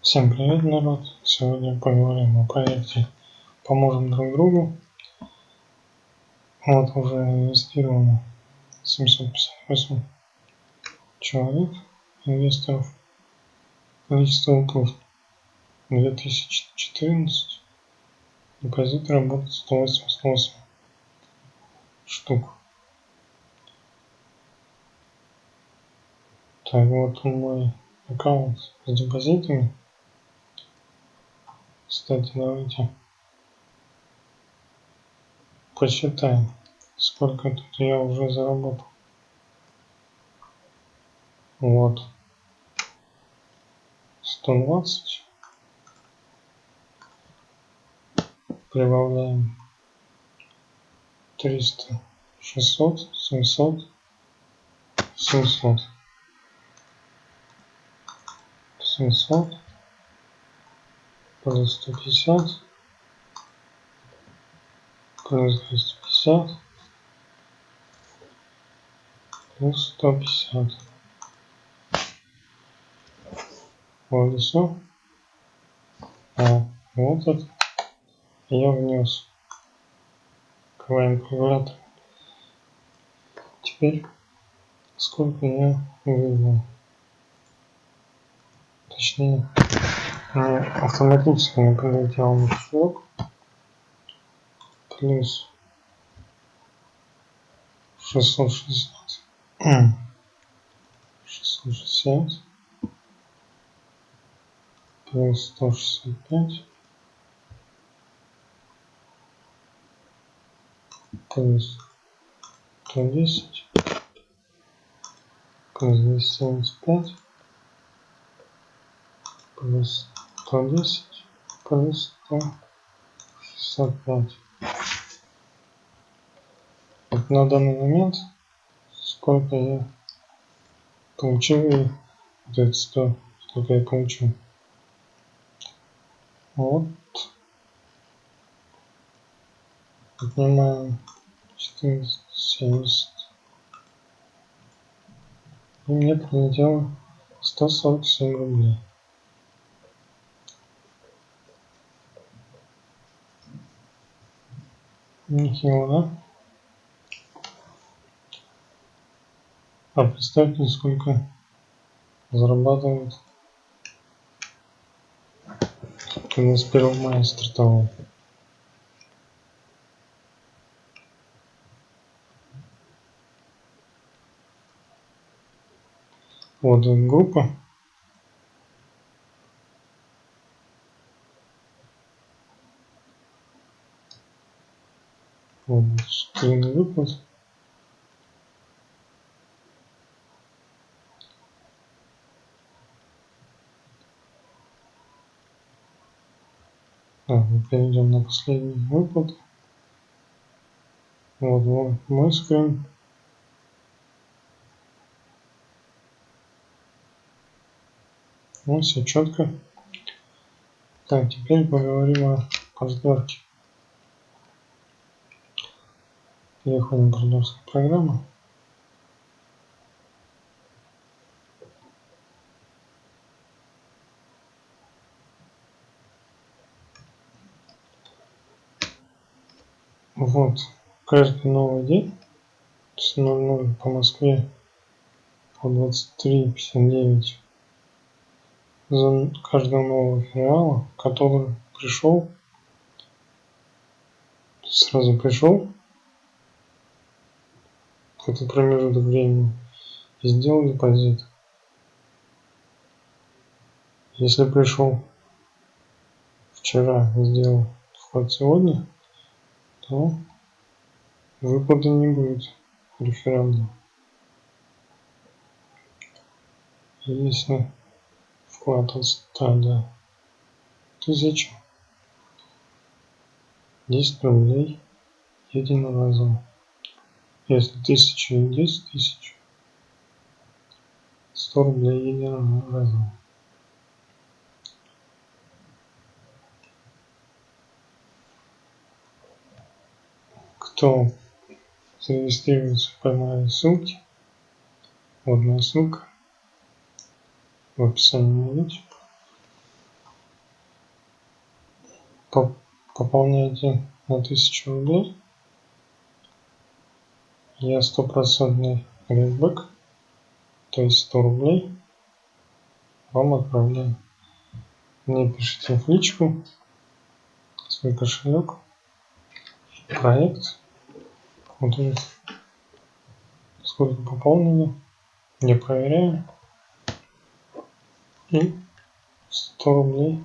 Всем привет, народ! Сегодня поговорим о проекте «Поможем друг другу». Вот уже инвестировано 758 человек, инвесторов. Количество выплат 2014. Депозит работает 188 штук. Так, вот мой аккаунт с депозитами. Кстати, давайте посчитаем, сколько тут я уже заработал. Вот 120. Прибавляем 300, 600, 700, 700, 700, плюс 150, плюс 250, плюс 150. Вот и все. Вот это я внес калькулятор. Теперь сколько я вывел. Точнее, мне автоматически не прилетел на кошелек. Плюс 660. 660. Плюс 165. Плюс 110. Плюс 275. Плюс 110. Плюс 165. Вот на данный момент сколько я получил, и вот это 100, сколько я получил. Вот. Отнимаем 470. И мне прилетело 147 рублей. Нехило, да? А представьте, сколько зарабатывают, когда с 1 мая стартовал. Вот группа. Вот скрин выплат. Перейдем на последний выплат. Вот мой скрин. Вот все четко. Так, теперь поговорим о партнерке. Переходим в партнерскую программу. Вот, каждый новый день с 00 по Москве по 23:59 за каждого нового филиала, который пришел, сразу пришел в этот промежуток времени и сделал депозит. Если пришел вчера и сделал вход сегодня, то выплаты не будет референдума. Если вклад от 100 до 1000, 10 рублей единоразово. Если 1000 и 10 тысяч, 100 рублей единоразово. Кто зарегистрируется по моей ссылке, вот моя ссылка в описании найдете. Пополняйте на 1000 рублей. Я 100% кэшбэк, то есть 100 рублей вам отправляю. Мне пишите в личку свой кошелек, проект, вот сколько пополнили, я проверяю, и 100 рублей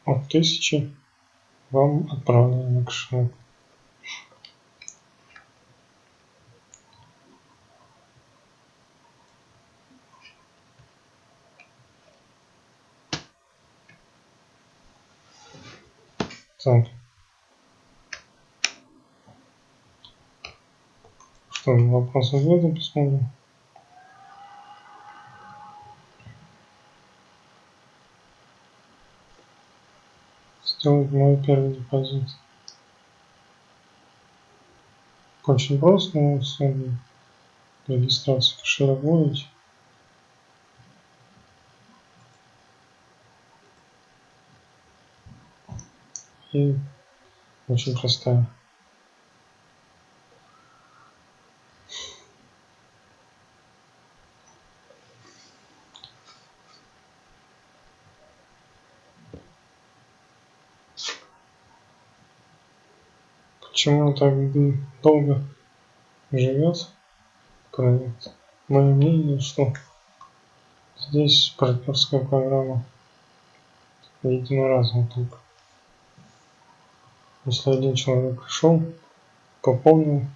от 1000 вам отправляю на кошелек. Так. Что, вопрос-ответы посмотрим. Сделать мой первый депозит. Очень просто, но все. Регистрацию кошелек вводите. И очень простая. Почему так долго живет проект? Мое мнение, что здесь партнерская программа единоразовая только. Если один человек пришел, пополнил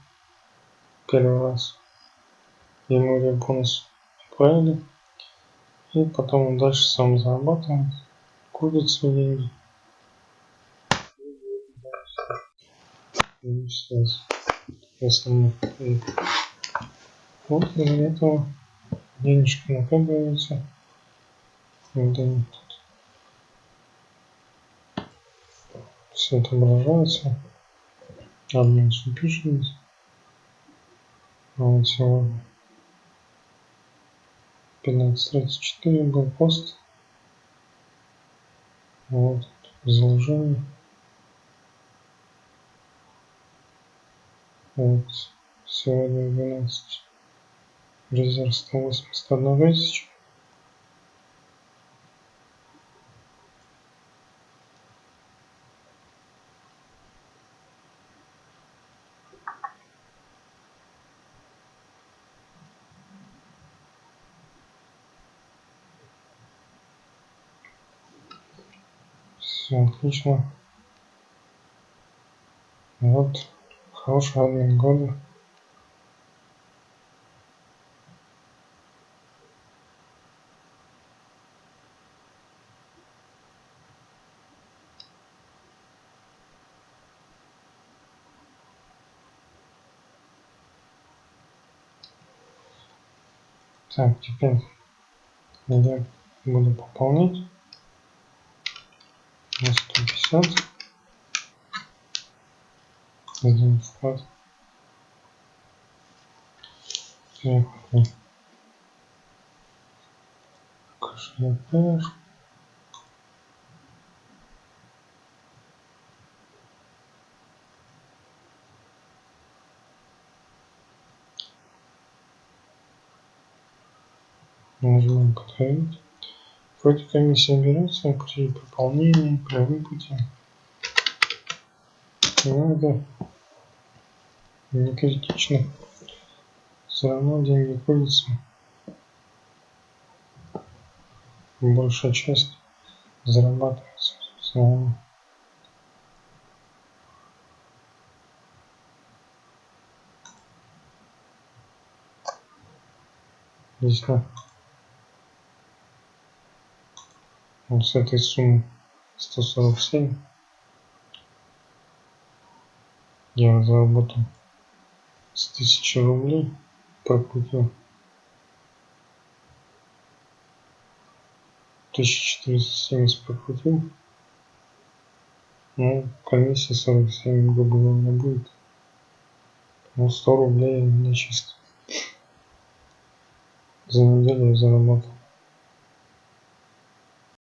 первый раз, ему уже бонус отправили, и потом он дальше сам зарабатывает, купит свои деньги. И сейчас, если вот из-за этого денежки накапливаются, тут все отображается, админ все пишет. А вот сегодня 15:34 был пост. Вот заложение. Вот сегодня 12. Резерв 181 тысяча. Все отлично. Вот хороший админ года. Так, теперь я буду пополнять на 150. Сделать вклад. Переходим. Кошелек Пэш. Нажимаем подтвердить. Вроде комиссия берется при пополнении, при выплате. Но это не критично. Все равно деньги крутятся. Большая часть зарабатывается. Все равно. Если вот с этой суммы 147 я заработал с 1000 рублей, прокрутил 1470 прокрутил, ну комиссия 47 грубо говоря будет, ну 100 рублей на чисто за неделю я заработал.